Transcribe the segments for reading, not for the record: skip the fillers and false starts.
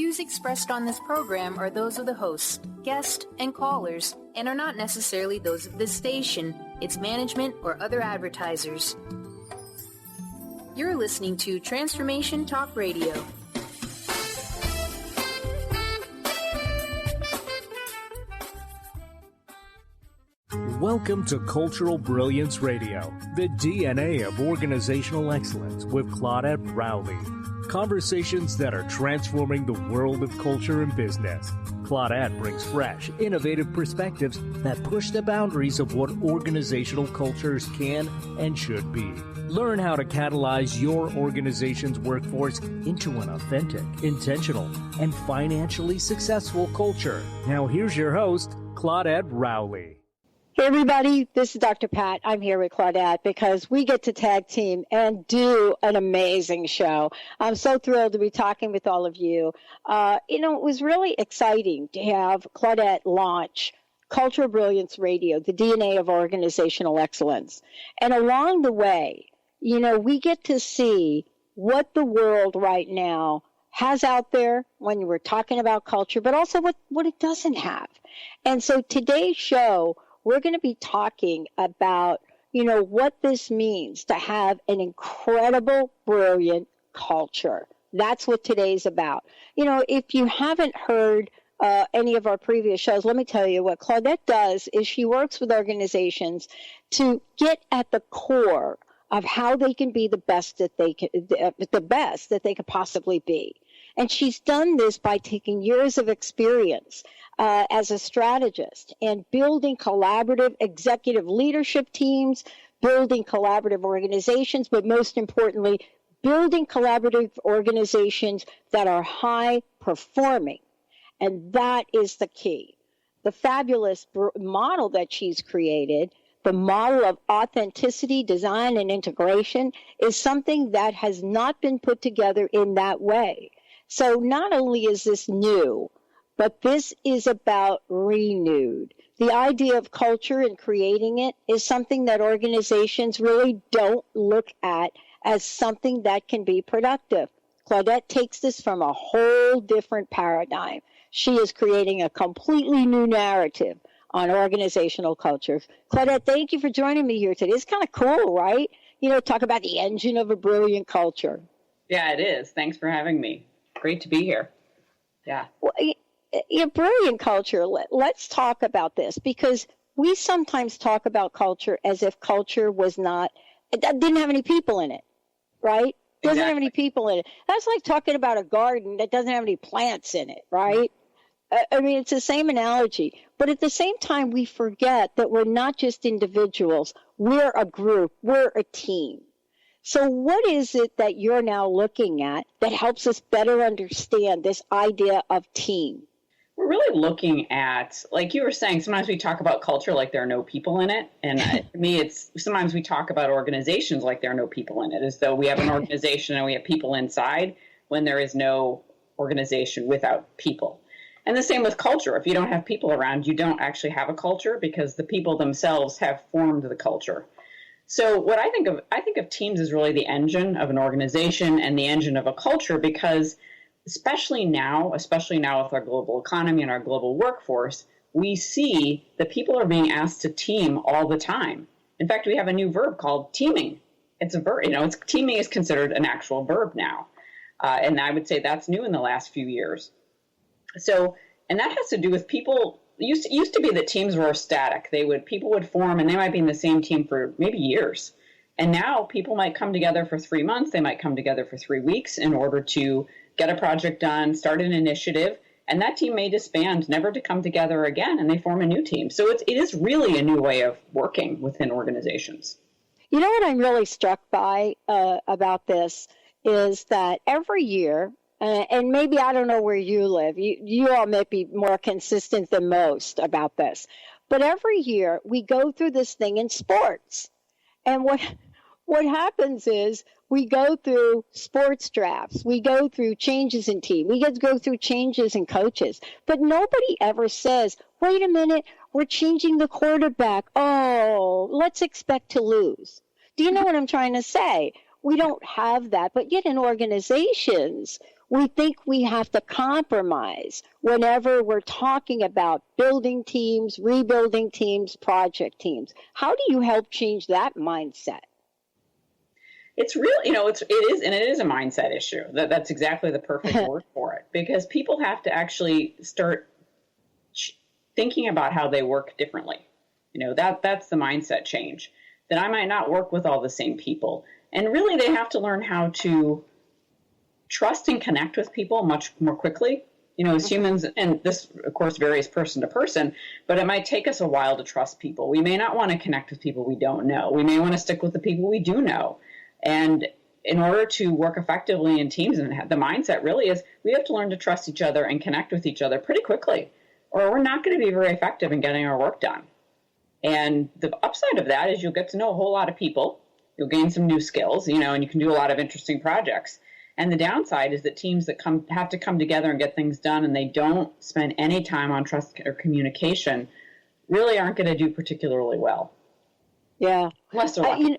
views expressed on this program are those of the host, guest, and callers, and are not necessarily those of this station, its management, or other advertisers. You're listening to Transformation Talk Radio. Welcome to Cultural Brilliance Radio, the DNA of organizational excellence with Claudette Rowley. Conversations that are transforming the world of culture and business. Claudette brings fresh, innovative perspectives that push the boundaries of what organizational cultures can and should be. Learn how to catalyze your organization's workforce into an authentic, intentional, and financially successful culture. Now here's your host, Claudette Rowley. Hey everybody, this is Dr. Pat. I'm here with Claudette because we get to tag team and do an amazing show. I'm so thrilled to be talking with all of you. It was really exciting to have Claudette launch Cultural Brilliance Radio, the DNA of organizational excellence. And along the way, we get to see what the world right now has out there when we're talking about culture, but also what it doesn't have. And so today's show, we're going to be talking about, what this means to have an incredible, brilliant culture. That's what today's about. If you haven't heard any of our previous shows, let me tell you what Claudette does is she works with organizations to get at the core of how they can be the best that they could possibly be. And she's done this by taking years of experience as a strategist and building collaborative executive leadership teams, building collaborative organizations, but most importantly, building collaborative organizations that are high performing. And that is the key. The fabulous model that she's created, the model of authenticity, design, and integration, is something that has not been put together in that way. So not only is this new, but this is about renewed. The idea of culture and creating it is something that organizations really don't look at as something that can be productive. Claudette takes this from a whole different paradigm. She is creating a completely new narrative on organizational culture. Claudette, thank you for joining me here today. It's kind of cool, right? Talk about the engine of a brilliant culture. Yeah, it is. Thanks for having me. Great to be here. Yeah. Well, brilliant culture. Let's talk about this because we sometimes talk about culture as if culture didn't have any people in it, right? Doesn't have any people in it. That's like talking about a garden that doesn't have any plants in it, right? It's the same analogy. But at the same time, we forget that we're not just individuals. We're a group. We're a team. So what is it that you're now looking at that helps us better understand this idea of team? We're really looking at, like you were saying, sometimes we talk about culture like there are no people in it. And to me, it's sometimes we talk about organizations like there are no people in it, as though we have an organization and we have people inside when there is no organization without people. And the same with culture. If you don't have people around, you don't actually have a culture because the people themselves have formed the culture. So what I think of teams as really the engine of an organization and the engine of a culture because especially now with our global economy and our global workforce, we see that people are being asked to team all the time. In fact, we have a new verb called teaming. It's a verb, teaming is considered an actual verb now. And I would say that's new in the last few years. So, and that has to do with people. It used to be that teams were static. People would form and they might be in the same team for maybe years. And now people might come together for 3 months. They might come together for 3 weeks in order to get a project done, start an initiative, and that team may disband, never to come together again, and they form a new team. So it is really a new way of working within organizations. You know what I'm really struck by about this is that every year, and maybe I don't know where you live, you all may be more consistent than most about this, but every year we go through this thing in sports. And what happens is we go through sports drafts. We go through changes in team. We get to go through changes in coaches. But nobody ever says, wait a minute, we're changing the quarterback. Oh, let's expect to lose. Do you know what I'm trying to say? We don't have that. But yet in organizations, we think we have to compromise whenever we're talking about building teams, rebuilding teams, project teams. How do you help change that mindset? It's really, it is a mindset issue. That's exactly the perfect word for it, because people have to actually start thinking about how they work differently. That's the mindset change, that I might not work with all the same people. And really, they have to learn how to trust and connect with people much more quickly. As humans, and this, of course, varies person to person, but it might take us a while to trust people. We may not want to connect with people we don't know. We may want to stick with the people we do know. And in order to work effectively in teams, and the mindset really is, we have to learn to trust each other and connect with each other pretty quickly, or we're not going to be very effective in getting our work done. And the upside of that is you'll get to know a whole lot of people. You'll gain some new skills, and you can do a lot of interesting projects. And the downside is that teams that have to come together and get things done, and they don't spend any time on trust or communication, really aren't going to do particularly well. Yeah. Unless they're lucky.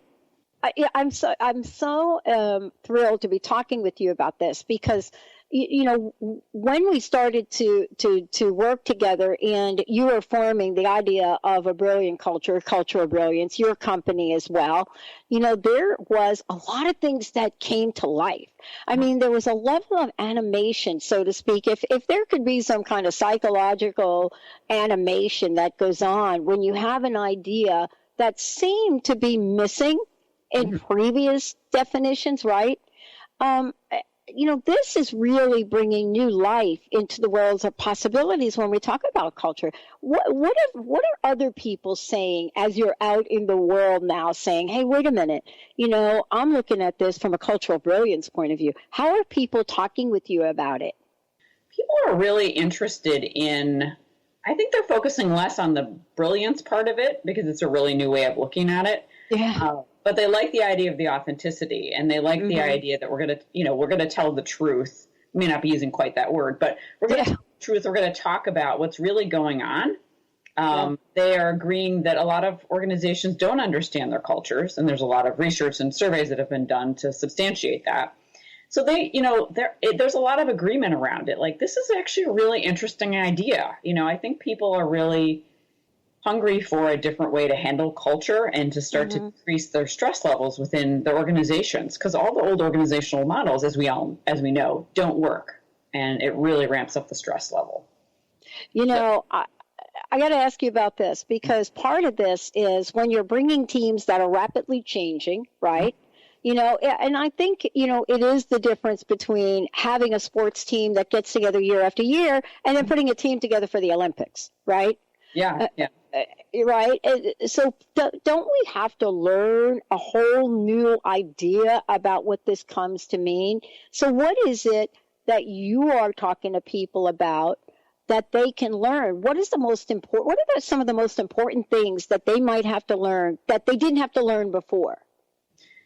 I'm so thrilled to be talking with you about this, because when we started to work together, and you were forming the idea of a brilliant culture of brilliance, your company as well, there was a lot of things that came to life. I mean, there was a level of animation, so to speak. If there could be some kind of psychological animation that goes on when you have an idea that seemed to be missing in previous definitions, right? This is really bringing new life into the worlds of possibilities when we talk about culture. What are other people saying as you're out in the world now, saying, hey, wait a minute, I'm looking at this from a cultural brilliance point of view. How are people talking with you about it? People are really interested in, I think they're focusing less on the brilliance part of it, because it's a really new way of looking at it. Yeah. But they like the idea of the authenticity, and they like the idea that we're going to tell the truth. I may not be using quite that word, but we're going to tell the truth. We're going to talk about what's really going on. They are agreeing that a lot of organizations don't understand their cultures, and there's a lot of research and surveys that have been done to substantiate that. So there's a lot of agreement around it. Like, this is actually a really interesting idea. I think people are really hungry for a different way to handle culture and to start to increase their stress levels within their organizations, because all the old organizational models, as we know, don't work, and it really ramps up the stress level. I got to ask you about this, because part of this is when you're bringing teams that are rapidly changing, right? And I think, it is the difference between having a sports team that gets together year after year and then putting a team together for the Olympics, right? Yeah. Right. So don't we have to learn a whole new idea about what this comes to mean? So what is it that you are talking to people about that they can learn? What are some of the most important things that they might have to learn that they didn't have to learn before?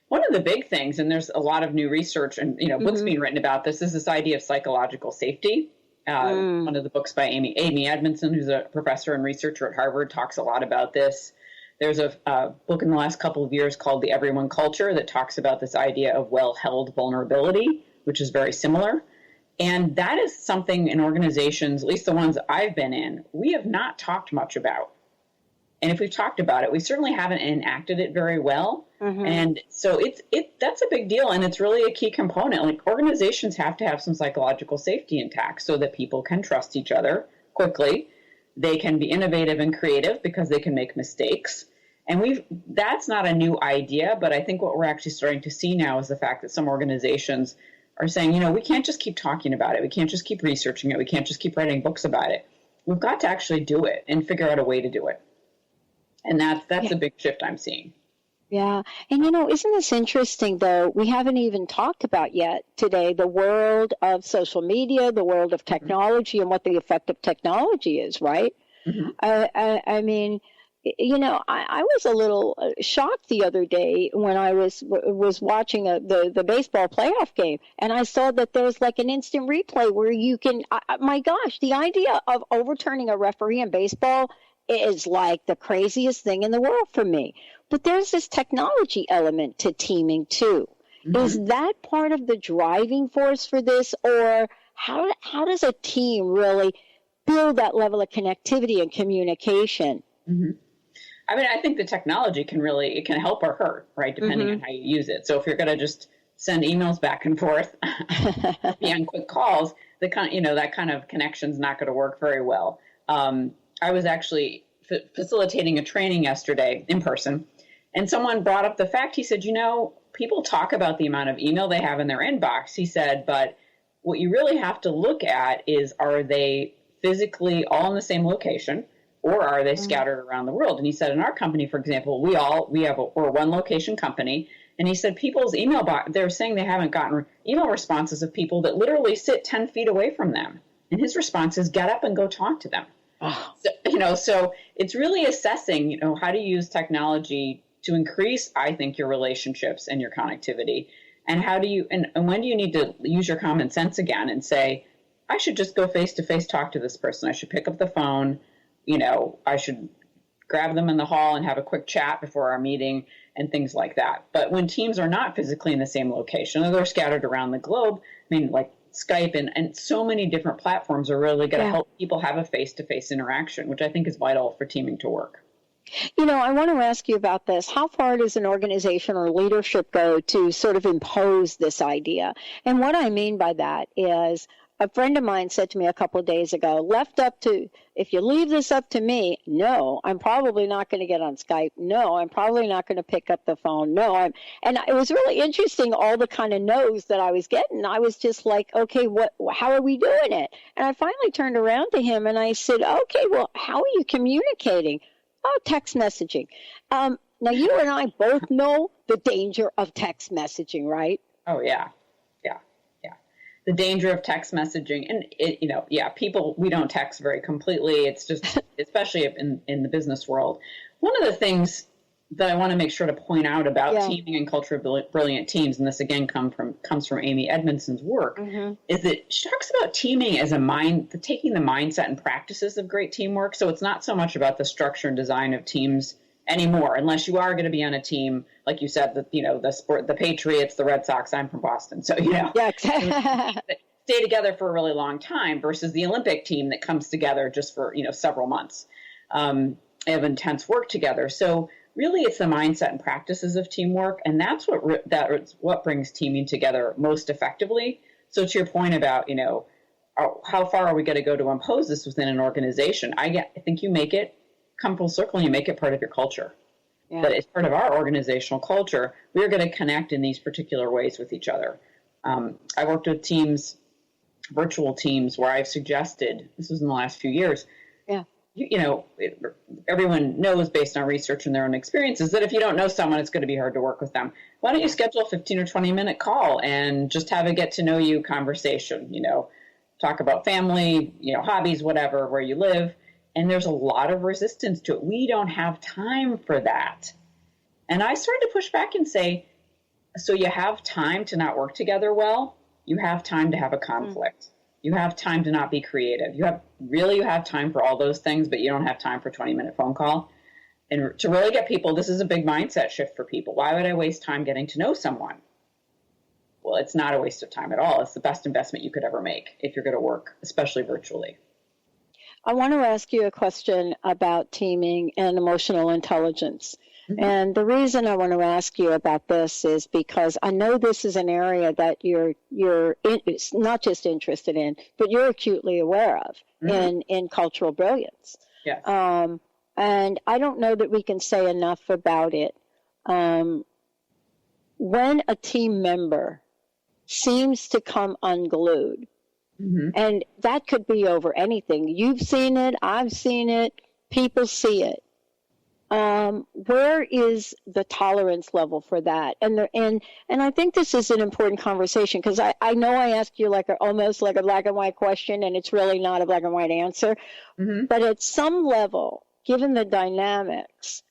One of the big things, and there's a lot of new research and books being written about this, is this idea of psychological safety. One of the books by Amy Edmondson, who's a professor and researcher at Harvard, talks a lot about this. There's a book in the last couple of years called The Everyone Culture that talks about this idea of well-held vulnerability, which is very similar. And that is something in organizations, at least the ones I've been in, we have not talked much about. And if we've talked about it, we certainly haven't enacted it very well. And so that's a big deal. And it's really a key component. Like, organizations have to have some psychological safety intact so that people can trust each other quickly. They can be innovative and creative because they can make mistakes. And that's not a new idea, but I think what we're actually starting to see now is the fact that some organizations are saying, we can't just keep talking about it. We can't just keep researching it. We can't just keep writing books about it. We've got to actually do it and figure out a way to do it. And that's a big shift I'm seeing. Yeah. And, isn't this interesting, though? We haven't even talked about yet today the world of social media, the world of technology, and what the effect of technology is, right? I mean, I was a little shocked the other day when I was watching the baseball playoff game, and I saw that there was like an instant replay where you can, my gosh, the idea of overturning a referee in baseball is like the craziest thing in the world for me. But there's this technology element to teaming too. Mm-hmm. Is that part of the driving force for this, or how does a team really build that level of connectivity and communication? Mm-hmm. I mean, I think the technology it can help or hurt, right, depending on how you use it. So if you're going to just send emails back and forth, be on quick calls, that kind of connection's not going to work very well. I was actually facilitating a training yesterday in person, and someone brought up the fact. He said, people talk about the amount of email they have in their inbox. He said, but what you really have to look at is, are they physically all in the same location, or are they scattered around the world? And he said, in our company, for example, we're a one location company. And he said, people's email box, they're saying they haven't gotten email responses of people that literally sit 10 feet away from them. And his response is, get up and go talk to them. Oh. So it's really assessing, how to use technology to increase, I think, your relationships and your connectivity. And and when do you need to use your common sense again and say, I should just go face to face, talk to this person. I should pick up the phone. I should grab them in the hall and have a quick chat before our meeting and things like that. But when teams are not physically in the same location, or they're scattered around the globe, I mean, like Skype and so many different platforms are really going to help people have a face-to-face interaction, which I think is vital for teaming to work. I want to ask you about this. How far does an organization or leadership go to sort of impose this idea? And what I mean by that is, a friend of mine said to me a couple of days ago, if you leave this up to me, no, I'm probably not going to get on Skype. No, I'm probably not going to pick up the phone. And it was really interesting, all the kind of no's that I was getting. I was just like, okay, how are we doing it? And I finally turned around to him and I said, okay, well, how are you communicating? Oh, text messaging. Now, you and I both know the danger of text messaging, right? Oh, yeah. The danger of text messaging. And, people, we don't text very completely. It's just, especially in the business world. One of the things that I want to make sure to point out about teaming and culture of brilliant teams, and this again comes from Amy Edmondson's work, is that she talks about teaming as taking the mindset and practices of great teamwork. So it's not so much about the structure and design of teams anymore, unless you are going to be on a team, like you said, the sport, the Patriots, the Red Sox. I'm from Boston, so stay together for a really long time versus the Olympic team that comes together just for several months of intense work together. So really, it's the mindset and practices of teamwork, and that's what brings teaming together most effectively. So to your point about how far are we going to go to impose this within an organization? I think you make it come full circle and you make it part of your culture. Yeah. That it's part of our organizational culture. We're going to connect in these particular ways with each other. I worked with virtual teams, where I've suggested, this was in the last few years, everyone knows based on research and their own experiences that if you don't know someone, it's going to be hard to work with them. Why don't you schedule a 15 or 20 minute call and just have a get to know you conversation, talk about family, hobbies, whatever, where you live. And there's a lot of resistance to it. We don't have time for that. And I started to push back and say, so you have time to not work together well? You have time to have a conflict. You have time to not be creative. You have time for all those things, but you don't have time for a 20-minute phone call. And to really get people, this is a big mindset shift for people. Why would I waste time getting to know someone? Well, it's not a waste of time at all. It's the best investment you could ever make if you're going to work, especially virtually. I want to ask you a question about teaming and emotional intelligence. Mm-hmm. And the reason I want to ask you about this is because I know this is an area that you're not just interested in, but you're acutely aware of in cultural brilliance. Yes. And I don't know that we can say enough about it. When a team member seems to come unglued, and that could be over anything. You've seen it. I've seen it. People see it. Where is the tolerance level for that? And I think this is an important conversation because I know I asked you almost like a black and white question, and it's really not a black and white answer. Mm-hmm. But at some level, given the dynamics,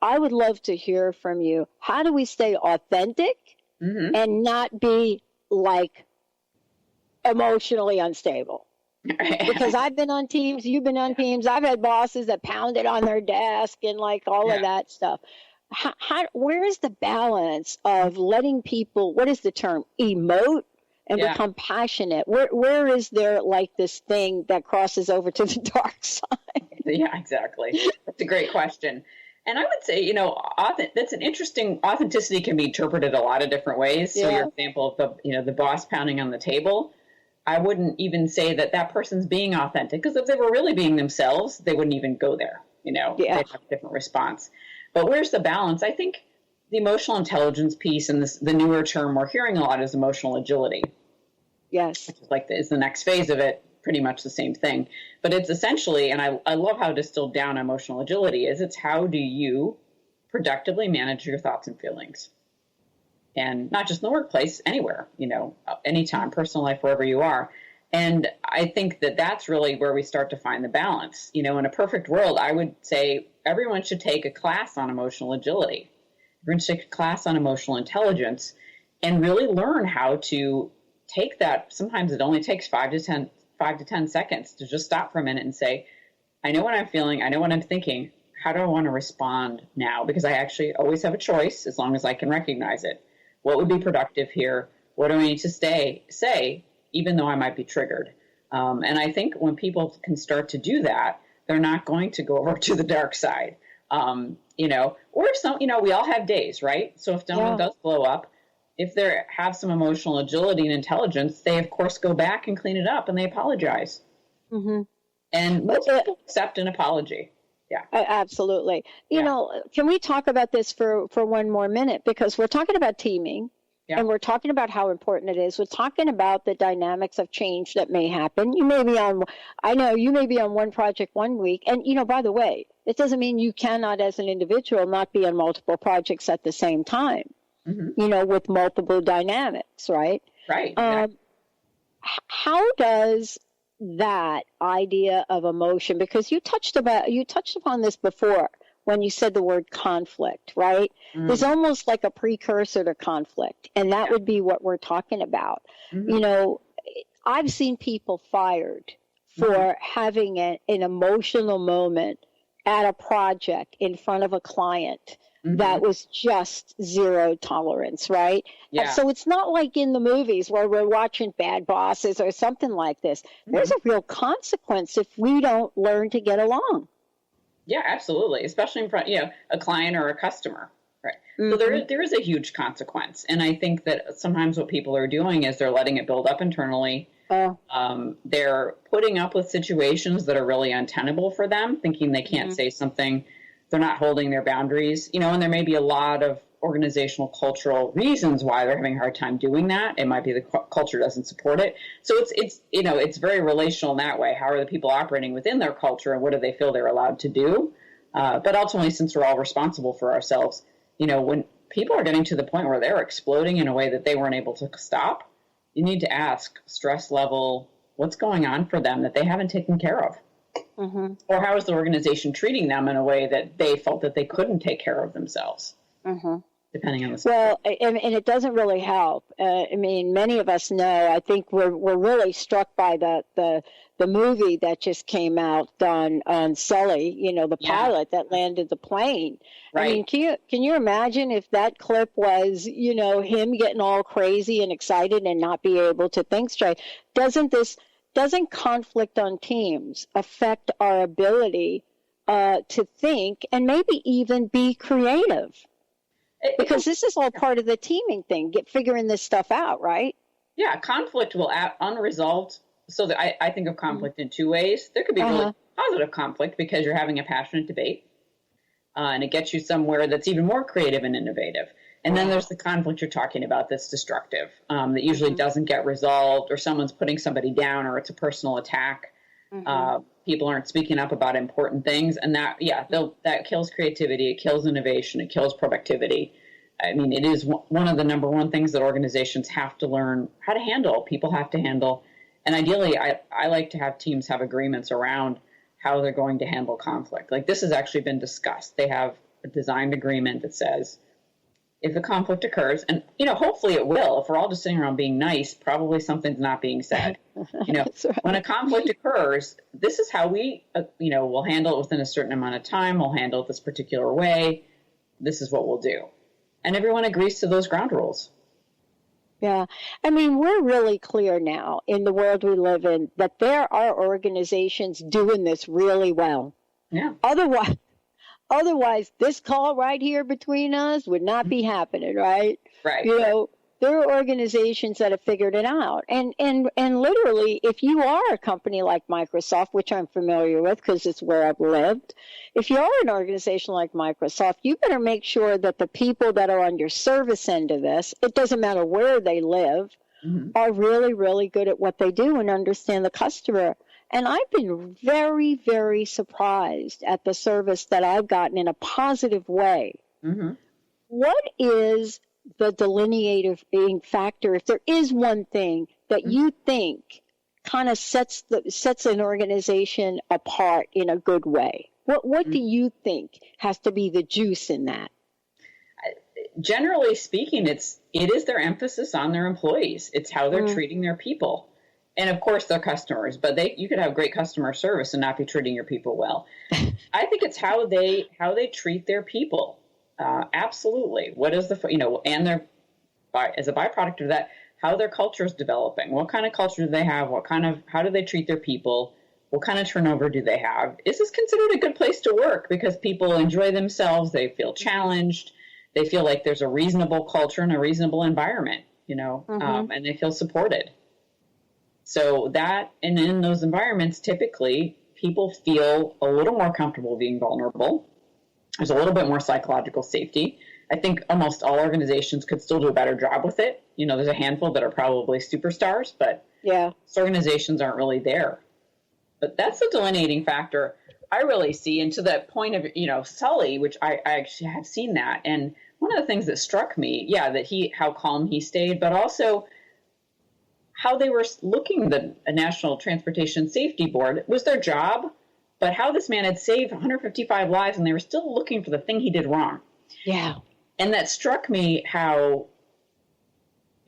I would love to hear from you. How do we stay authentic and not be emotionally unstable? Because I've been on teams, you've been on teams, I've had bosses that pounded on their desk and all of that stuff. where is the balance of letting people, what is the term, emote and become passionate? Where is there like this thing that crosses over to the dark side? Yeah, exactly. That's a great question. And I would say, that's an interesting, authenticity can be interpreted a lot of different ways. So your example of the boss pounding on the table, I wouldn't even say that person's being authentic, because if they were really being themselves, they wouldn't even go there. They'd have a different response. But where's the balance? I think the emotional intelligence piece, and the newer term we're hearing a lot is emotional agility. Yes. Which is the next phase of it, pretty much the same thing. But it's essentially, and I love how distilled down emotional agility is, it's how do you productively manage your thoughts and feelings? And not just in the workplace, anywhere, anytime, personal life, wherever you are. And I think that's really where we start to find the balance. In a perfect world, I would say everyone should take a class on emotional agility. Everyone should take a class on emotional intelligence and really learn how to take that. Sometimes it only takes 5 to 10 seconds to just stop for a minute and say, I know what I'm feeling. I know what I'm thinking. How do I want to respond now? Because I actually always have a choice as long as I can recognize it. What would be productive here? What do I need to say, even though I might be triggered? And I think when people can start to do that, they're not going to go over to the dark side. Or if some, we all have days, right? So if someone does blow up, if they have some emotional agility and intelligence, they of course go back and clean it up and they apologize. Mm-hmm. And most people accept an apology. Yeah, absolutely. Can we talk about this for one more minute? Because we're talking about teaming. Yeah. And we're talking about how important it is. We're talking about the dynamics of change that may happen. You may be on one project one week. And, by the way, it doesn't mean you cannot, as an individual, not be on multiple projects at the same time, with multiple dynamics, right? Right. Exactly. How does that idea of emotion, because you touched upon this before, when you said the word conflict, right? There's almost like a precursor to conflict, and that would be what we're talking about. I've seen people fired for having an emotional moment at a project in front of a client that was just zero tolerance, right? Yeah. And so it's not like in the movies where we're watching Bad Bosses or something like this. There's a real consequence if we don't learn to get along. Yeah, absolutely. Especially in front, a client or a customer, right? So there is a huge consequence. And I think that sometimes what people are doing is they're letting it build up internally. They're putting up with situations that are really untenable for them, thinking they can't say something. They're not holding their boundaries, and there may be a lot of organizational cultural reasons why they're having a hard time doing that. It might be the culture doesn't support it. So it's very relational in that way. How are the people operating within their culture, and what do they feel they're allowed to do? But ultimately, since we're all responsible for ourselves, when people are getting to the point where they're exploding in a way that they weren't able to stop, you need to ask stress level, what's going on for them that they haven't taken care of? Or how is the organization treating them in a way that they felt that they couldn't take care of themselves? Depending on the well, and it doesn't really help. Many of us know. I think we're really struck by the movie that just came out on Sully. The pilot that landed the plane. Right. Can you imagine if that clip was him getting all crazy and excited and not be able to think straight? Doesn't conflict on teams affect our ability to think and maybe even be creative? Because this is all part of the teaming thing, figuring this stuff out, right? Yeah, conflict will unresolved. So I think of conflict in two ways. There could be really positive conflict because you're having a passionate debate, and it gets you somewhere that's even more creative and innovative. And then there's the conflict you're talking about that's destructive, that usually doesn't get resolved, or someone's putting somebody down, or it's a personal attack. People aren't speaking up about important things, and that kills creativity, it kills innovation, it kills productivity. It is one of the number one things that organizations have to learn how to handle. People have to handle, and ideally, I like to have teams have agreements around how they're going to handle conflict. Like this has actually been discussed. They have a designed agreement that says, if a conflict occurs, and hopefully it will. If we're all just sitting around being nice, probably something's not being said. Right. When a conflict occurs, this is how we, will handle it within a certain amount of time. We'll handle it this particular way. this is what we'll do. And everyone agrees to those ground rules. Yeah. I mean, we're really clear now in the world we live in that there are organizations doing this really well. Yeah. Otherwise, this call right here between us would not be happening, right? Right. You know, there are organizations that have figured it out. And literally, if you are a company like Microsoft, which I'm familiar with because it's where I've lived, if you are an organization like Microsoft, you better make sure that the people that are on your service end of this, it doesn't matter where they live, are really, really good at what they do and understand the customer. And I've been very, very surprised at the service that I've gotten in a positive way. What is the delineating factor, if there is one thing that you think kind of sets an organization apart in a good way? What do you think has to be the juice in that? Generally speaking, it is their emphasis on their employees. It's how they're treating their people. And of course, their customers, but you could have great customer service and not be treating your people well. I think it's how they treat their people. Absolutely. What is and as a byproduct of that, how their culture is developing. What kind of culture do they have? How do they treat their people? What kind of turnover do they have? Is this considered a good place to work? Because people enjoy themselves. They feel challenged. They feel like there's a reasonable culture and a reasonable environment, and they feel supported. So and in those environments, typically people feel a little more comfortable being vulnerable. There's a little bit more psychological safety. I think almost all organizations could still do a better job with it. There's a handful that are probably superstars, but most organizations aren't really there. But that's the delineating factor I really see. And to that point of, Sully, which I actually have seen that. And one of the things that struck me, how calm he stayed, but also how they were looking, the National Transportation Safety Board, it was their job. But how this man had saved 155 lives and they were still looking for the thing he did wrong. Yeah. And that struck me how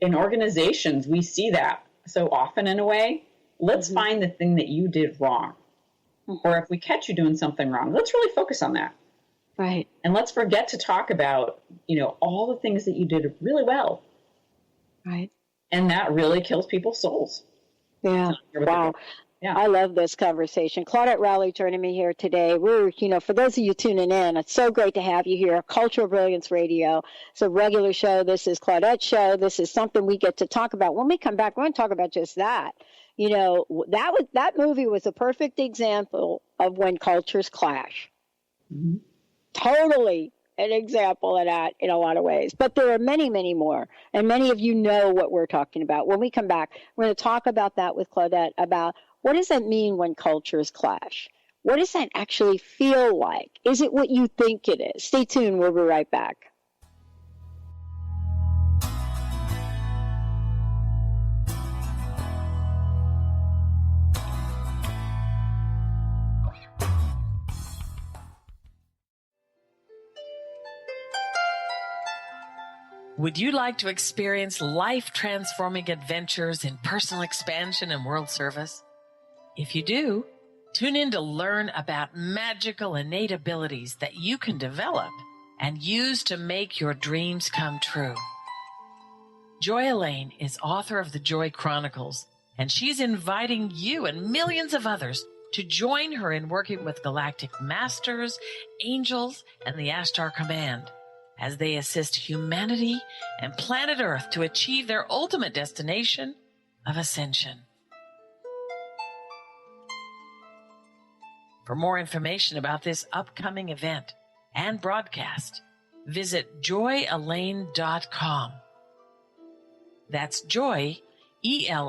in organizations we see that so often in a way. Let's find the thing that you did wrong. Or if we catch you doing something wrong, let's really focus on that. Right. And let's forget to talk about, all the things that you did really well. Right. And that really kills people's souls. Yeah. Wow. Yeah. I love this conversation. Claudette Rowley joining me here today. We're, for those of you tuning in, it's so great to have you here. Cultural Brilliance Radio. It's a regular show. This is Claudette's show. This is something we get to talk about. When we come back, we're going to talk about just that. That movie was a perfect example of when cultures clash. Totally an example of that in a lot of ways. But there are many, many more. And many of you know what we're talking about. When we come back, we're going to talk about that with Claudette, about what does that mean when cultures clash? What does that actually feel like? Is it what you think it is? Stay tuned. We'll be right back. Would you like to experience life-transforming adventures in personal expansion and world service? If you do, tune in to learn about magical innate abilities that you can develop and use to make your dreams come true. Joy Elaine is author of the Joy Chronicles, and she's inviting you and millions of others to join her in working with galactic masters, angels, and the Ashtar Command as they assist humanity and planet Earth to achieve their ultimate destination of ascension. For more information about this upcoming event and broadcast, visit joyelaine.com. That's joy, ELAINE.com.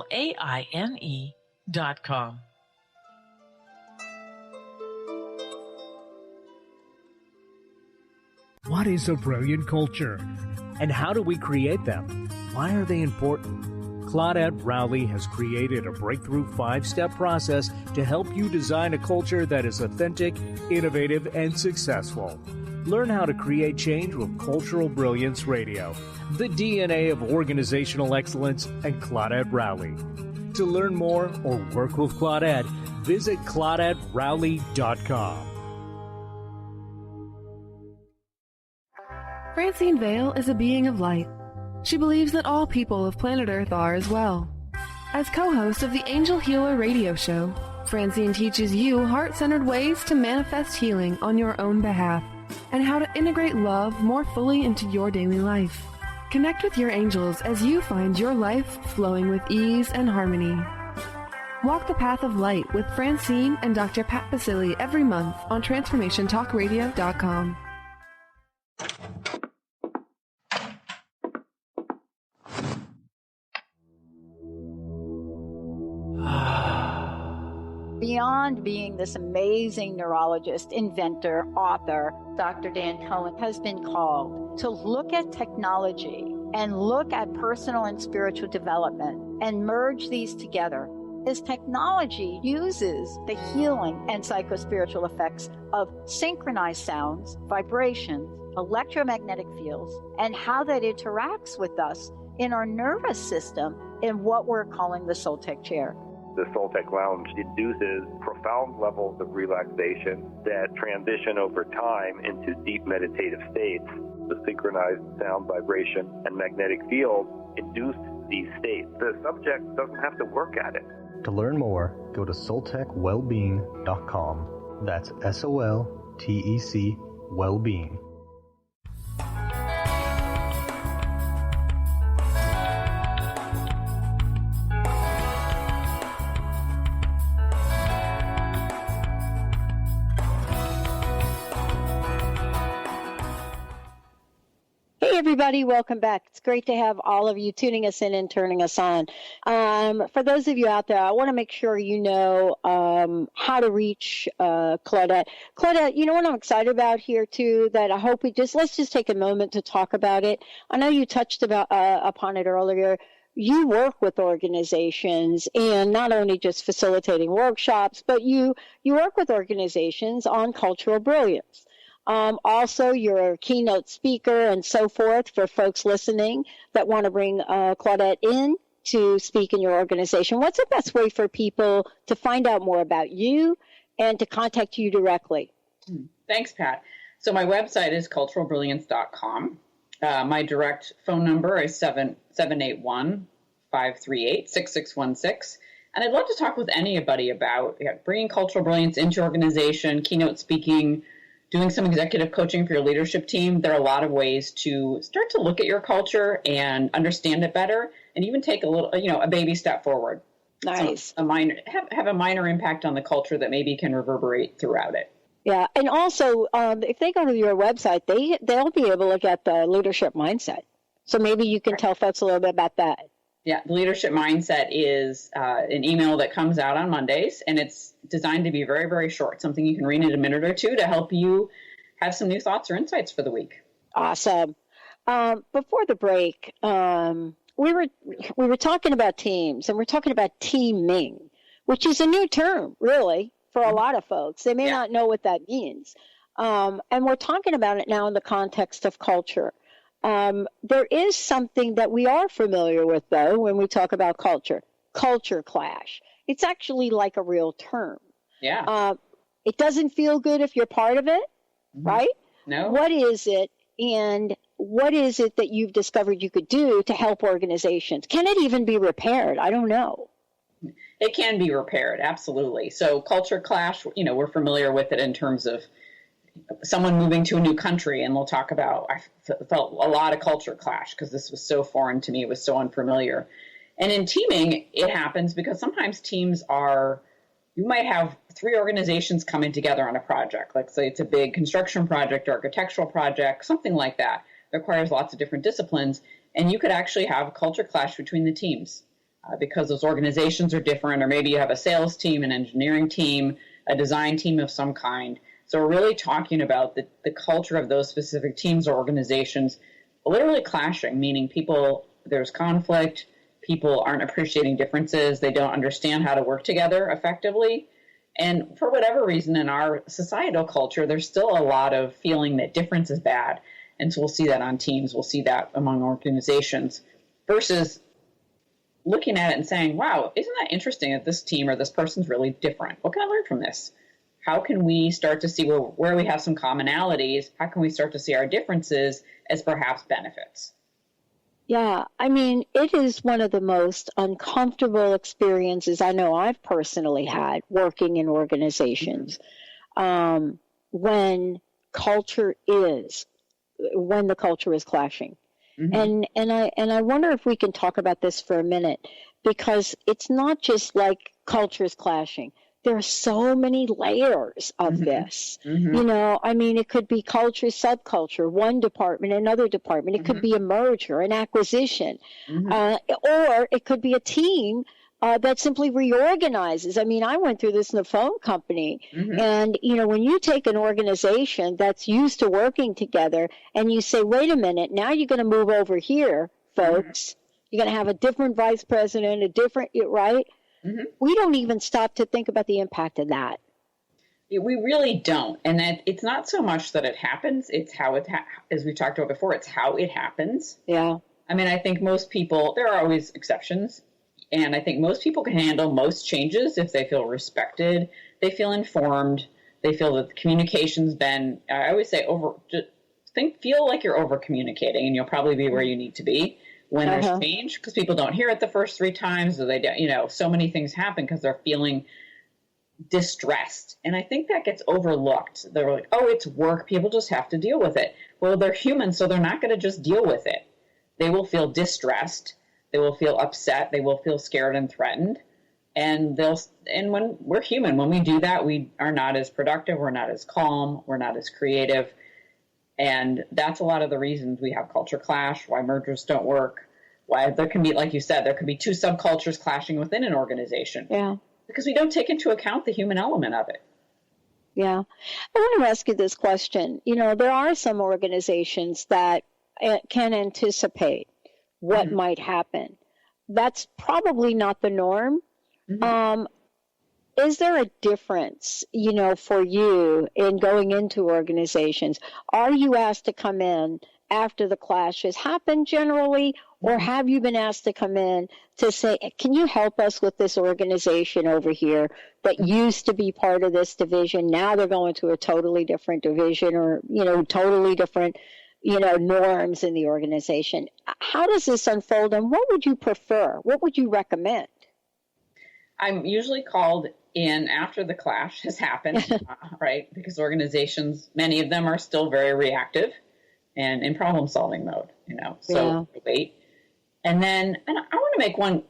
What is a brilliant culture? And how do we create them? Why are they important? Claudette Rowley has created a breakthrough 5-step process to help you design a culture that is authentic, innovative, and successful. Learn how to create change with Cultural Brilliance Radio, the DNA of organizational excellence, and Claudette Rowley. To learn more or work with Claudette, visit ClaudetteRowley.com. Francine Vale is a being of light. She believes that all people of planet Earth are as well. As co-host of the Angel Healer radio show, Francine teaches you heart-centered ways to manifest healing on your own behalf and how to integrate love more fully into your daily life. Connect with your angels as you find your life flowing with ease and harmony. Walk the path of light with Francine and Dr. Pat Basili every month on TransformationTalkRadio.com. Beyond being this amazing neurologist, inventor, author, Dr. Dan Cohen has been called to look at technology and look at personal and spiritual development and merge these together. His technology uses the healing and psychospiritual effects of synchronized sounds, vibrations, electromagnetic fields, and how that interacts with us in our nervous system in what we're calling the Soul Tech chair. The Soul Tech Lounge induces profound levels of relaxation that transition over time into deep meditative states. The synchronized sound, vibration, and magnetic field induce these states. The subject doesn't have to work at it. To learn more, go to soltechwellbeing.com. That's SOLTEC Wellbeing. Hey everybody, welcome back. It's great to have all of you tuning us in and turning us on. For those of you out there, I want to make sure you know how to reach Claudette. Claudette, you know what I'm excited about here too, that I hope let's just take a moment to talk about it. I know you touched upon it earlier. You work with organizations and not only just facilitating workshops, but you work with organizations on cultural brilliance. Also, you're a keynote speaker and so forth for folks listening that want to bring Claudette in to speak in your organization. What's the best way for people to find out more about you and to contact you directly? Thanks, Pat. So my website is culturalbrilliance.com. My direct phone number is 781-538-6616. And I'd love to talk with anybody about bringing cultural brilliance into your organization, keynote speaking, doing some executive coaching for your leadership team. There are a lot of ways to start to look at your culture and understand it better, and even take a baby step forward. Nice. So have a minor impact on the culture that maybe can reverberate throughout it. Yeah, and also if they go to your website, they'll be able to look at the leadership mindset. So maybe you can tell folks a little bit about that. Yeah, the leadership mindset is an email that comes out on Mondays, and it's designed to be very, very short, something you can read in a minute or two to help you have some new thoughts or insights for the week. Awesome. Before the break, we were talking about teams, and we're talking about teaming, which is a new term, really, for a lot of folks. They may not know what that means. And we're talking about it now in the context of culture. There is something that we are familiar with, though, when we talk about culture clash. It's actually like a real term. Yeah. It doesn't feel good if you're part of it, right? No. What is it, and what is it that you've discovered you could do to help organizations? Can it even be repaired? I don't know. It can be repaired, absolutely. So culture clash, we're familiar with it in terms of someone moving to a new country, and we'll talk about, I felt a lot of culture clash because this was so foreign to me. It was so unfamiliar. And in teaming, it happens because sometimes teams you might have 3 organizations coming together on a project. Like say it's a big construction project or architectural project, something like that. It requires lots of different disciplines. And you could actually have a culture clash between the teams because those organizations are different, or maybe you have a sales team, an engineering team, a design team of some kind. So we're really talking about the culture of those specific teams or organizations literally clashing, meaning there's conflict, people aren't appreciating differences, they don't understand how to work together effectively. And for whatever reason in our societal culture, there's still a lot of feeling that difference is bad. And so we'll see that on teams, we'll see that among organizations, versus looking at it and saying, wow, isn't that interesting that this team or this person's really different? What can I learn from this? How can we start to see where we have some commonalities? How can we start to see our differences as perhaps benefits? Yeah, I mean, it is one of the most uncomfortable experiences I know I've personally had working in organizations, when the culture is clashing. And I wonder if we can talk about this for a minute, because it's not just like cultures clashing. There are so many layers of this. You know, I mean, it could be culture, subculture, one department, another department. It could be a merger, an acquisition, or it could be a team that simply reorganizes. I mean, I went through this in the phone company. And, you know, when you take an organization that's used to working together and you say, wait a minute, now you're going to move over here, folks. You're going to have a different vice president, right? We don't even stop to think about the impact of that. We really don't. And that it's not so much that it happens, it's how as we talked about before, it's how it happens. Yeah. I mean, I think most people, there are always exceptions, and I think most people can handle most changes if they feel respected, they feel informed, they feel that the communication's been, I always say, feel like you're over communicating, and you'll probably be where you need to be when there's change, because people don't hear it the first 3 times, or they don't, you know, so many things happen because they're feeling distressed. And I think that gets overlooked. They're like, oh, it's work. People just have to deal with it. Well, they're human, so they're not going to just deal with it. They will feel distressed. They will feel upset. They will feel scared and threatened. And when we're human, when we do that, we are not as productive. We're not as calm. We're not as creative. And that's a lot of the reasons we have culture clash, why mergers don't work, why there can be, like you said, there could be 2 subcultures clashing within an organization. Yeah. Because we don't take into account the human element of it. Yeah. I want to ask you this question. You know, there are some organizations that can anticipate what might happen. That's probably not the norm. Is there a difference, you know, for you in going into organizations? Are you asked to come in after the clashes happen generally, or have you been asked to come in to say, can you help us with this organization over here that used to be part of this division? Now they're going to a totally different division, or, you know, totally different, you know, norms in the organization. How does this unfold, and what would you prefer? What would you recommend? I'm usually called in after the clash has happened, right? Because organizations, many of them are still very reactive and in problem-solving mode, you know, so wait. And I want to make one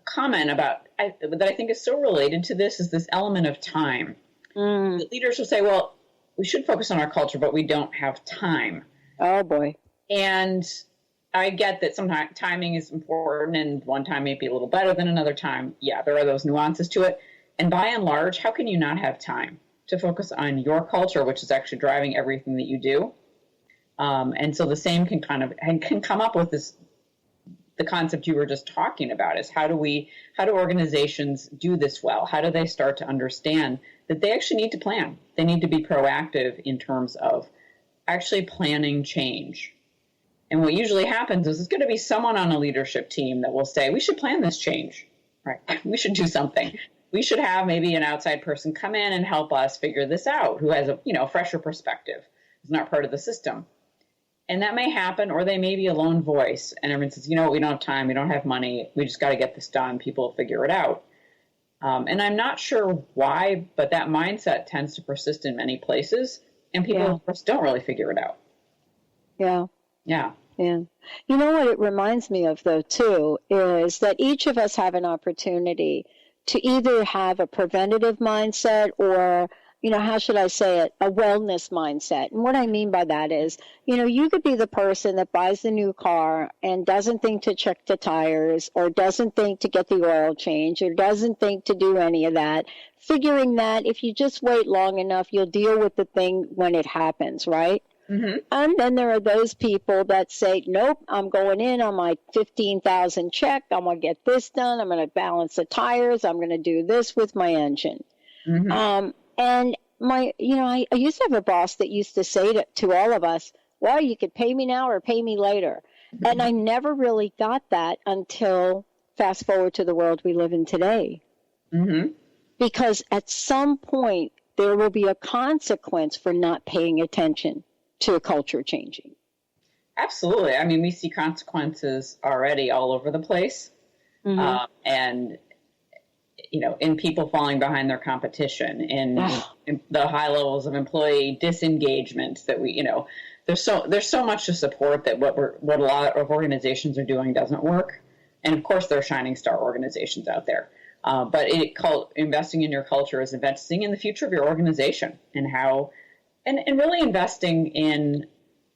comment that I think is so related to this, is this element of time. The leaders will say, well, we should focus on our culture, but we don't have time. Oh, boy. And I get that sometimes timing is important, and one time may be a little better than another time. Yeah, there are those nuances to it. And by and large, how can you not have time to focus on your culture, which is actually driving everything that you do? And so the same can come up with the concept you were just talking about, is how do organizations do this well? How do they start to understand that they actually need to plan? They need to be proactive in terms of actually planning change. And what usually happens is there's going to be someone on a leadership team that will say, we should plan this change, right? We should do something. We should have maybe an outside person come in and help us figure this out, who has a fresher perspective, is not part of the system. And that may happen, or they may be a lone voice, and everyone says, we don't have time, we don't have money, we just got to get this done, people will figure it out. And I'm not sure why, but that mindset tends to persist in many places, and people, of course, don't really figure it out. Yeah. Yeah. Yeah. You know what it reminds me of, though, too, is that each of us have an opportunity to either have a preventative mindset or, how should I say it, a wellness mindset. And what I mean by that is, you could be the person that buys the new car and doesn't think to check the tires, or doesn't think to get the oil change, or doesn't think to do any of that, figuring that if you just wait long enough, you'll deal with the thing when it happens, right? Mm-hmm. And then there are those people that say, nope, I'm going in on my 15,000 check. I'm going to get this done. I'm going to balance the tires. I'm going to do this with my engine. Mm-hmm. And I used to have a boss that used to say to all of us, well, you could pay me now or pay me later. Mm-hmm. And I never really got that until fast forward to the world we live in today. Mm-hmm. Because at some point, there will be a consequence for not paying attention to a culture changing. Absolutely. I mean, we see consequences already all over the place. Mm-hmm. And, you know, in people falling behind their competition, in the high levels of employee disengagement that we, you know, there's so much to support that what a lot of organizations are doing doesn't work. And of course, there are shining star organizations out there. But investing in your culture is investing in the future of your organization and really investing in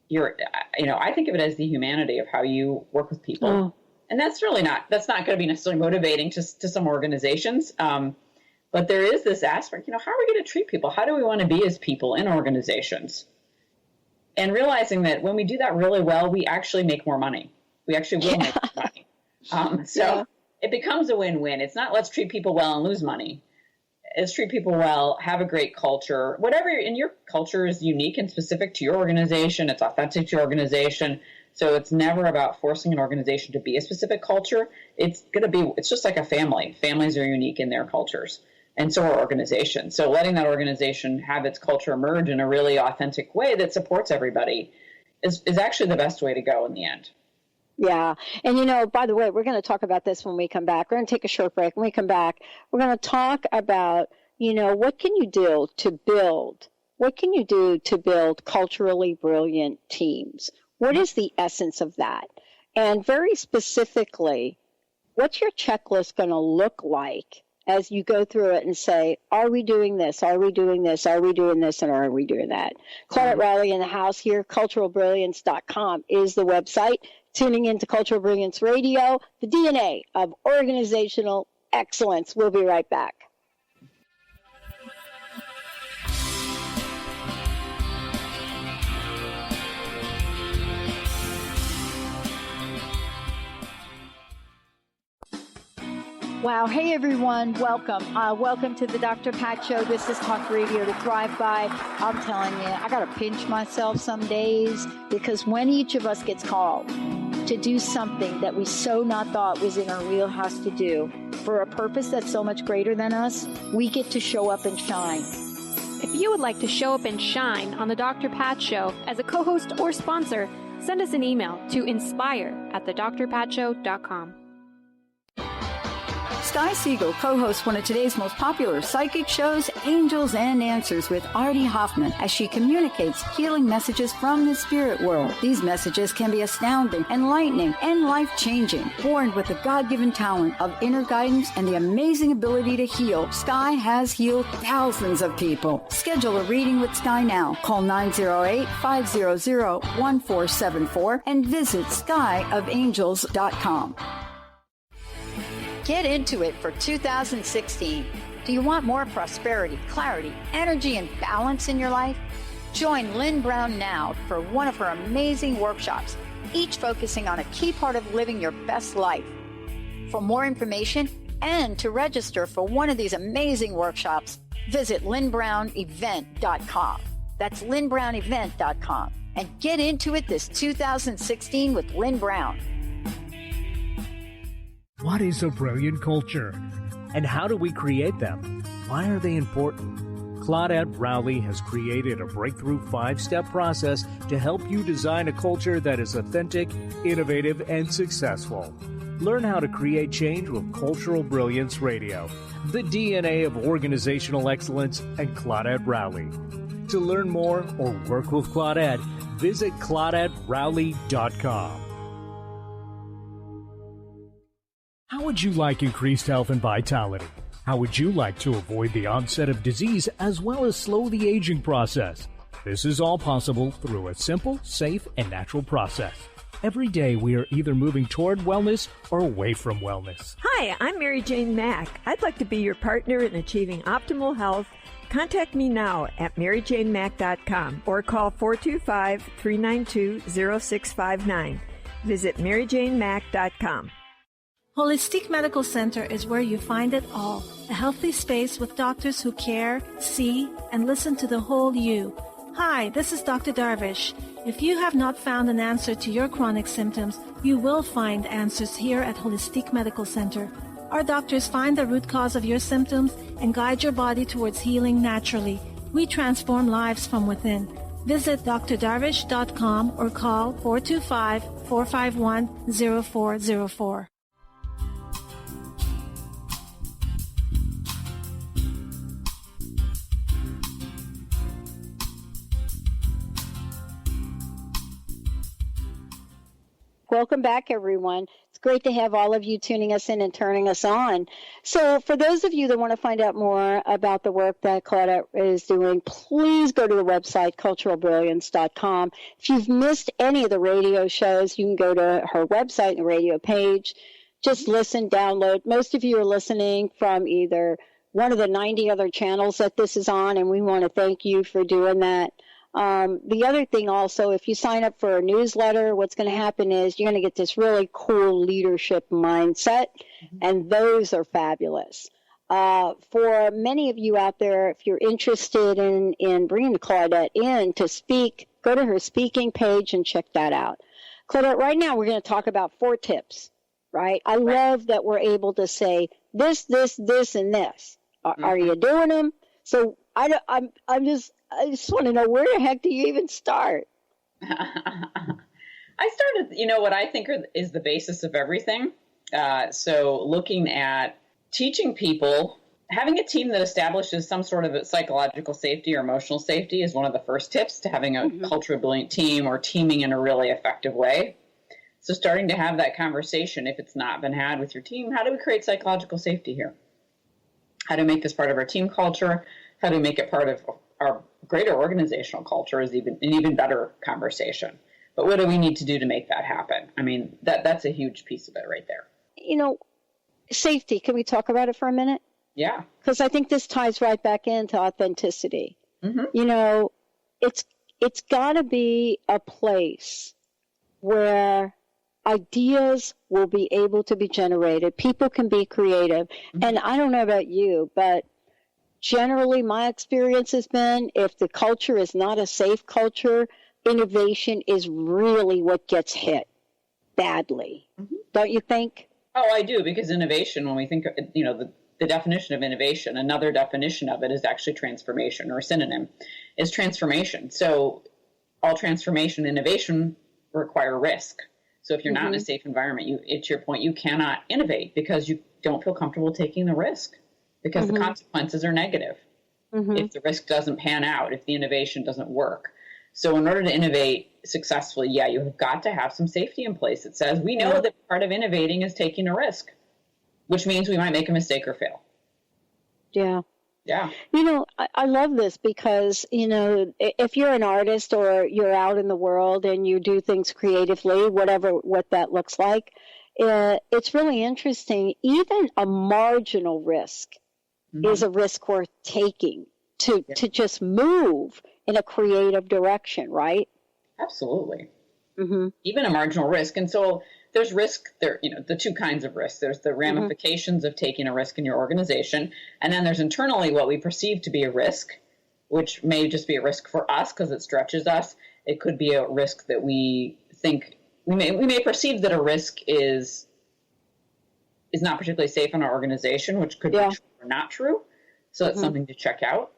your, you know, I think of it as the humanity of how you work with people. Oh. And that's not going to be necessarily motivating to some organizations. But there is this aspect, you know, how are we going to treat people? How do we want to be as people in organizations? And realizing that when we do that really well, we actually make more money. We actually will make more money. It becomes a win-win. It's not let's treat people well and lose money. It's treat people well, have a great culture. Whatever in your culture is unique and specific to your organization. It's authentic to your organization. So it's never about forcing an organization to be a specific culture. It's just like a family. Families are unique in their cultures. And so are organizations. So letting that organization have its culture emerge in a really authentic way that supports everybody is actually the best way to go in the end. Yeah. And, you know, by the way, we're going to talk about this when we come back. We're going to take a short break. When we come back, we're going to talk about, you know, what can you do to build culturally brilliant teams? What is the essence of that? And very specifically, what's your checklist going to look like as you go through it and say, are we doing this? Are we doing this? Are we doing this? And are we doing that? Claudette Rowley in the house here. Culturalbrilliance.com is the website. Tuning into Cultural Brilliance Radio, the DNA of organizational excellence. We'll be right back. Wow. Hey, everyone. Welcome. Welcome to the Dr. Pat Show. This is Talk Radio to Thrive By. I'm telling you, I got to pinch myself some days because when each of us gets called to do something that we so not thought was in our wheelhouse to do for a purpose that's so much greater than us, we get to show up and shine. If you would like to show up and shine on the Dr. Pat Show as a co-host or sponsor, send us an email to inspire@thedrpatshow.com. Sky Siegel co-hosts one of today's most popular psychic shows, Angels and Answers, with Artie Hoffman, as she communicates healing messages from the spirit world. These messages can be astounding, enlightening, and life-changing. Born with the God-given talent of inner guidance and the amazing ability to heal, Sky has healed thousands of people. Schedule a reading with Sky now. Call 908-500-1474 and visit skyofangels.com. Get into it for 2016. Do you want more prosperity, clarity, energy, and balance in your life? Join Lynn Brown now for one of her amazing workshops, each focusing on a key part of living your best life. For more information and to register for one of these amazing workshops, visit lynnbrownevent.com. That's lynnbrownevent.com. And get into it this 2016 with Lynn Brown. What is a brilliant culture? And how do we create them? Why are they important? Claudette Rowley has created a breakthrough 5-step process to help you design a culture that is authentic, innovative, and successful. Learn how to create change with Cultural Brilliance Radio, the DNA of organizational excellence, and Claudette Rowley. To learn more or work with Claudette, visit ClaudetteRowley.com. How would you like increased health and vitality? How would you like to avoid the onset of disease as well as slow the aging process? This is all possible through a simple, safe, and natural process. Every day we are either moving toward wellness or away from wellness. Hi, I'm Mary Jane Mack. I'd like to be your partner in achieving optimal health. Contact me now at maryjanemack.com or call 425-392-0659. Visit maryjanemack.com. Holistic Medical Center is where you find it all. A healthy space with doctors who care, see, and listen to the whole you. Hi, this is Dr. Darvish. If you have not found an answer to your chronic symptoms, you will find answers here at Holistic Medical Center. Our doctors find the root cause of your symptoms and guide your body towards healing naturally. We transform lives from within. Visit drdarvish.com or call 425-451-0404. Welcome back, everyone. It's great to have all of you tuning us in and turning us on. So for those of you that want to find out more about the work that Claudette is doing, please go to the website, culturalbrilliance.com. If you've missed any of the radio shows, you can go to her website and the radio page. Just listen, download. Most of you are listening from either one of the 90 other channels that this is on, and we want to thank you for doing that. The other thing also, if you sign up for a newsletter, what's going to happen is you're going to get this really cool leadership mindset, and those are fabulous. For many of you out there, if you're interested in bringing Claudette in to speak, go to her speaking page and check that out. Claudette, right now we're going to talk about 4 tips, right? I love that we're able to say this, this, this, and this. Are you doing them? So I just want to know, where the heck do you even start? I started, what I think is the basis of everything. So looking at teaching people, having a team that establishes some sort of psychological safety or emotional safety is one of the first tips to having a culturally brilliant team or teaming in a really effective way. So starting to have that conversation, if it's not been had with your team, how do we create psychological safety here? How do we make this part of our team culture? How do we make it part of our greater organizational culture is an even better conversation. But what do we need to do to make that happen? I mean, that's a huge piece of it right there. Safety, can we talk about it for a minute? Yeah. Because I think this ties right back into authenticity. It's got to be a place where ideas will be able to be generated. People can be creative. And I don't know about you, but generally, my experience has been, if the culture is not a safe culture, innovation is really what gets hit badly. Don't you think? Oh, I do, because innovation, when we think, the definition of innovation, another definition of it is actually transformation, or a synonym is transformation. So all transformation, innovation require risk. So if you're not in a safe environment, to your point, you cannot innovate because you don't feel comfortable taking the risk. Because the consequences are negative if the risk doesn't pan out, if the innovation doesn't work. So in order to innovate successfully, you have got to have some safety in place. It says we know that part of innovating is taking a risk, which means we might make a mistake or fail. Yeah. Yeah. I love this because, if you're an artist or you're out in the world and you do things creatively, what that looks like, it's really interesting. Even a marginal risk is a risk worth taking to just move in a creative direction, right? Absolutely. Even a marginal risk. And so there's risk there, the 2 kinds of risk. There's the ramifications of taking a risk in your organization. And then there's internally what we perceive to be a risk, which may just be a risk for us because it stretches us. It could be a risk that we think we may perceive that a risk is not particularly safe in our organization, which could be true or not true. So that's something to check out.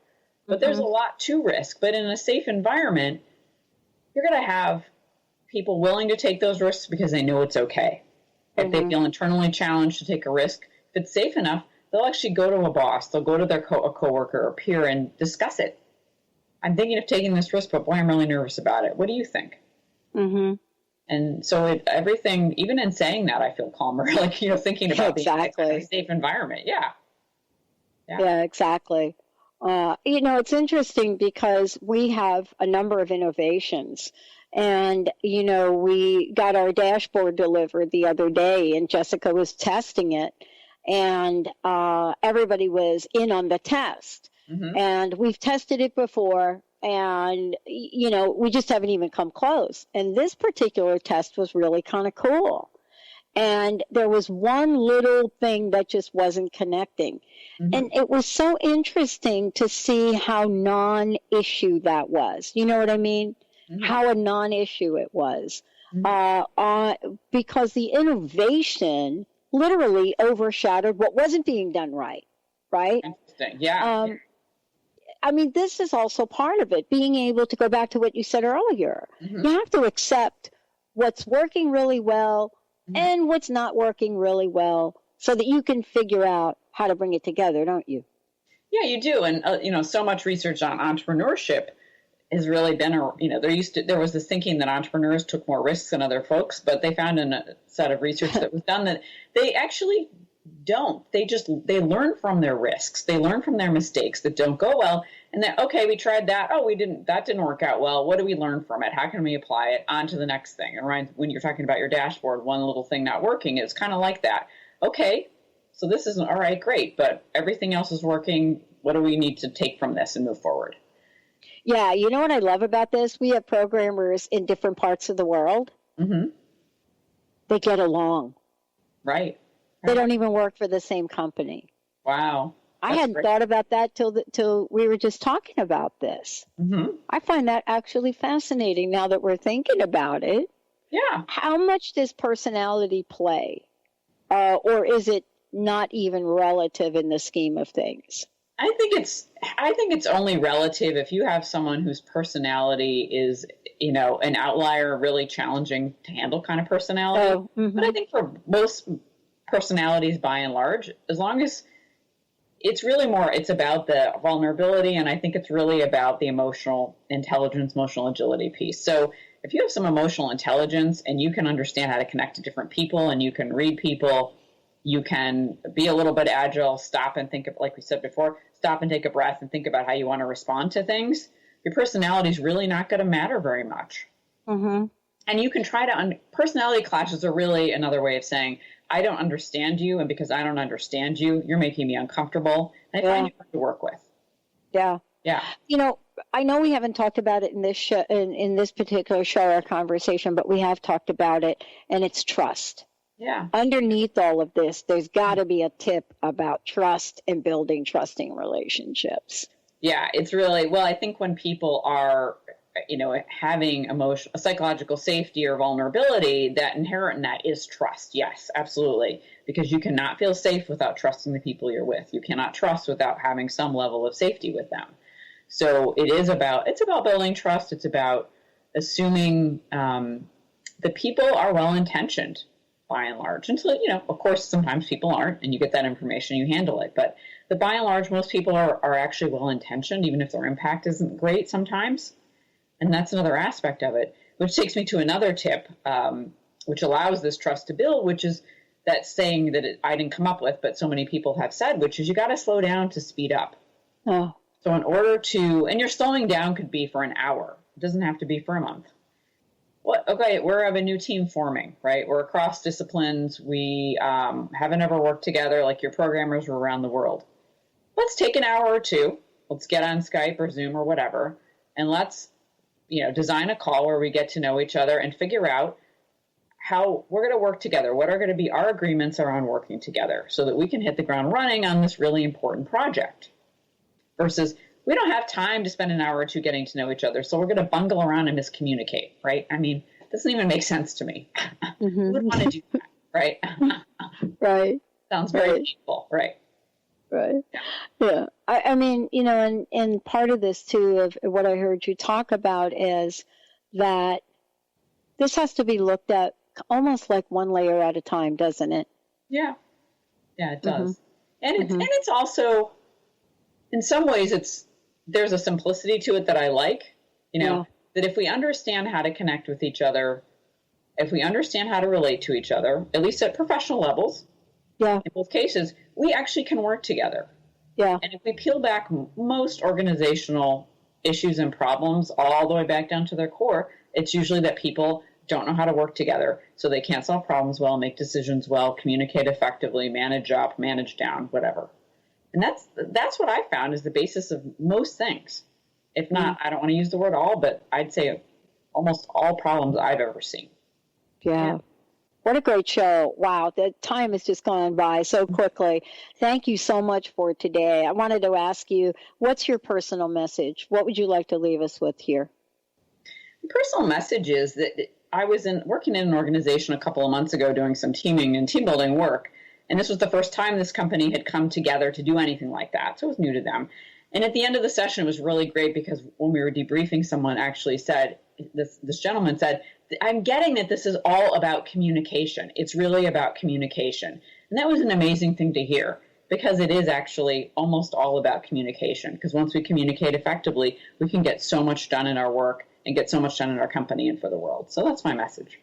But there's a lot to risk. But in a safe environment, you're going to have people willing to take those risks because they know it's okay. If they feel internally challenged to take a risk, if it's safe enough, they'll actually go to a boss. They'll go to their a coworker or peer and discuss it. I'm thinking of taking this risk, but boy, I'm really nervous about it. What do you think? And so everything, even in saying that, I feel calmer, thinking about being in a safe environment. Yeah, exactly. It's interesting because we have a number of innovations. And, we got our dashboard delivered the other day, and Jessica was testing it. And everybody was in on the test. And we've tested it before. And, we just haven't even come close. And this particular test was really kind of cool. And there was one little thing that just wasn't connecting. And it was so interesting to see how non-issue that was. You know what I mean? How a non-issue it was. Because the innovation literally overshadowed what wasn't being done right? Interesting. Yeah. I mean, this is also part of it, being able to go back to what you said earlier. You have to accept what's working really well and what's not working really well so that you can figure out how to bring it together, don't you? Yeah, you do. And, so much research on entrepreneurship has really been, there was this thinking that entrepreneurs took more risks than other folks, but they found in a set of research that was done that they actually don't. They learn from their risks. They learn from their mistakes that don't go well. And then, okay, we tried that. Oh, that didn't work out well. What do we learn from it? How can we apply it on to the next thing? And Ryan, when you're talking about your dashboard, one little thing not working, it's kind of like that. Okay, so this isn't all right, great, but everything else is working. What do we need to take from this and move forward? Yeah, you know what I love about this? We have programmers in different parts of the world. They get along. Right. They don't even work for the same company. Wow. I hadn't thought about that till we were just talking about this. I find that actually fascinating now that we're thinking about it. Yeah. How much does personality play? Or is it not even relative in the scheme of things? I think it's only relative if you have someone whose personality is, an outlier, really challenging to handle kind of personality. But I think for most personalities, by and large, as long as it's about the vulnerability, and I think it's really about the emotional intelligence, emotional agility piece. So if you have some emotional intelligence and you can understand how to connect to different people and you can read people, you can be a little bit agile, stop and think of, like we said before, stop and take a breath and think about how you want to respond to things. Your personality is really not going to matter very much. And you can try to, personality clashes are really another way of saying, I don't understand you, and because I don't understand you, you're making me uncomfortable. And I find you hard to work with. Yeah. Yeah. I know we haven't talked about it in this show, in this particular show or conversation, but we have talked about it, and it's trust. Yeah. Underneath all of this, there's got to be a tip about trust and building trusting relationships. Yeah, it's really, well, I think when people are, having psychological safety or vulnerability, that inherent in that is trust. Yes, absolutely. Because you cannot feel safe without trusting the people you're with. You cannot trust without having some level of safety with them. So it's about building trust. It's about assuming the people are well-intentioned by and large. Until, of course, sometimes people aren't, and you get that information, you handle it. But by and large, most people are actually well-intentioned, even if their impact isn't great sometimes. And that's another aspect of it, which takes me to another tip, which allows this trust to build, which is that saying that I didn't come up with, but so many people have said, which is you got to slow down to speed up. Oh. So in order to, and your slowing down could be for an hour. It doesn't have to be for a month. Okay, we have a new team forming, right? We're across disciplines. We haven't ever worked together like your programmers were around the world. Let's take an hour or two. Let's get on Skype or Zoom or whatever, and let's design a call where we get to know each other and figure out how we're going to work together. What are going to be our agreements around working together so that we can hit the ground running on this really important project versus we don't have time to spend an hour or two getting to know each other. So we're going to bungle around and miscommunicate, right? I mean, it doesn't even make sense to me. Who would want to do that, right? Right. Sounds very painful, right? Right. Yeah. I mean, and part of this too of what I heard you talk about is that this has to be looked at almost like one layer at a time, doesn't it? Yeah. Yeah, it does. And it's also, in some ways, there's a simplicity to it that I like, that if we understand how to connect with each other, if we understand how to relate to each other, at least at professional levels, in both cases, we actually can work together. Yeah. And if we peel back most organizational issues and problems all the way back down to their core, it's usually that people don't know how to work together, so they can't solve problems well, make decisions well, communicate effectively, manage up, manage down, whatever. And that's what I found is the basis of most things. If not, I don't want to use the word all, but I'd say almost all problems I've ever seen. Yeah. What a great show. Wow, the time has just gone by so quickly. Thank you so much for today. I wanted to ask you, what's your personal message? What would you like to leave us with here? The personal message is that I was working in an organization a couple of months ago doing some teaming and team building work, and this was the first time this company had come together to do anything like that, so it was new to them. And at the end of the session, it was really great because when we were debriefing, someone actually said, this gentleman said, I'm getting that this is all about communication. It's really about communication. And that was an amazing thing to hear, because it is actually almost all about communication. Because once we communicate effectively, we can get so much done in our work and get so much done in our company and for the world. So that's my message.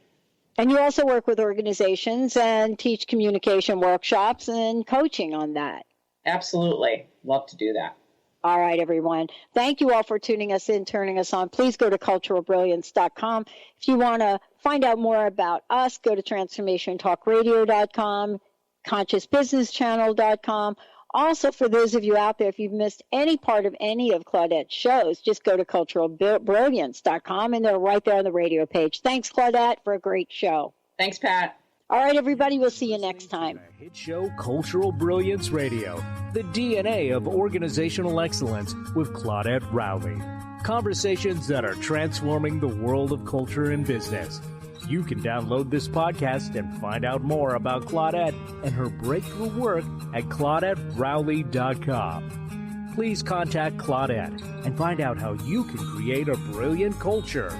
And you also work with organizations and teach communication workshops and coaching on that. Absolutely. Love to do that. All right, everyone. Thank you all for tuning us in, turning us on. Please go to culturalbrilliance.com. If you want to find out more about us, go to transformationtalkradio.com, consciousbusinesschannel.com. Also, for those of you out there, if you've missed any part of any of Claudette's shows, just go to culturalbrilliance.com, and they're right there on the radio page. Thanks, Claudette, for a great show. Thanks, Pat. All right, everybody, we'll see you next time. Hit show Cultural Brilliance Radio, the DNA of organizational excellence with Claudette Rowley. Conversations that are transforming the world of culture and business. You can download this podcast and find out more about Claudette and her breakthrough work at ClaudetteRowley.com. Please contact Claudette and find out how you can create a brilliant culture.